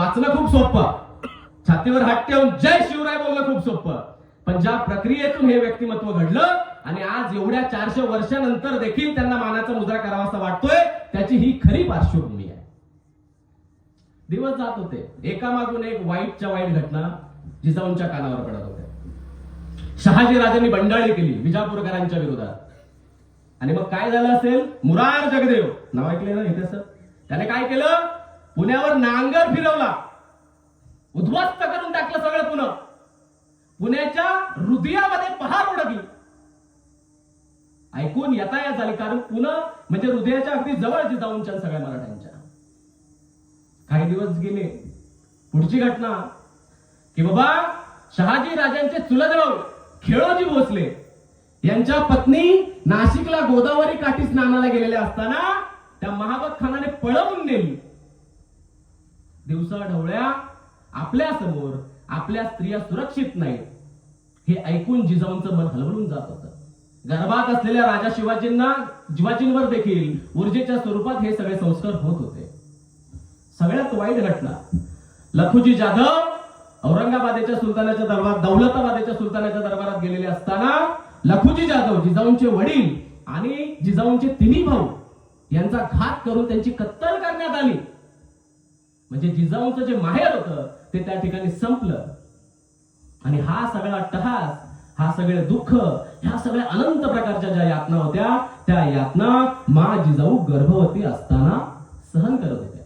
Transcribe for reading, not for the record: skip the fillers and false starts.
वाचणं खूप सोपं, छातीवर हात ठेवून जय शिवराय बोलणं खूप सोपं, पण ज्या प्रक्रियेतून हे व्यक्तिमत्व घडलं आणि आज एवढ्या 400 वर्षानंतर देखील त्यांना मानाचा मुजरा करावासा वाटतोय, त्याची ही खरी पार्श्वभूमी आहे. दिवस जात होते, एकामागून एक वाईटच्या वाईट घटना जिजाऊंच्या कानावर पडत होत्या. शहाजी राजांनी बंडाळी केली विजापूरकरांच्या विरोधात, आणि मग काय झालं असेल? मुरार जगदेव नाव ऐकले ना इथे सर, त्याने काय केलं? पुण्यावर नांगर फिरवला, उद्ध्वस्त करून टाकलं सगळं पुणे. पुण्याच्या हृदयामध्ये पहार उडकली. ऐकून येता झाली, कारण पुणे म्हणजे हृदयाच्या अगदी जवळ जिजाऊंच्या सगळ्या मराठ्यांच्या. काही दिवस गेले, पुढची घटना की बाबा शहाजी राजांचे चुलत भाऊ खेळोजी भोसले यांच्या पत्नी नाशिकला गोदावरी काठी स्नानाला गेलेल्या असताना त्या महाबत खानाने पळवून नेली. दिवसा ढवळ्या आपल्या समोर आपल्या स्त्रिया सुरक्षित नाहीत हे ऐकून जिजाऊंचं मन हलवून जात होतं. गर्भात असलेल्या राजा शिवाजींवर देखील ऊर्जेच्या स्वरूपात हे सगळे संस्कार होत होते. सगळ्यात वाईट घटना, लखुजी जाधव औरंगाबादेच्या सुलतानाच्या दरबारात, दौलताबादेच्या सुलतानाच्या दरबारात गेलेले असताना लखुजी जाधव जिजाऊंचे वडील आणि जिजाऊंचे तिन्ही भाऊ यांचा घात करून त्यांची कत्तल करण्यात आली. म्हणजे जिजाऊंचं जे माहेर होतं ते त्या ठिकाणी संपलं. आणि हा सगळा अट्टहास, हा सगळे दुःख, ह्या सगळ्या अनंत प्रकारच्या ज्या यातना होत्या त्या यातना मा जिजाऊ गर्भवती असताना सहन करत होत्या.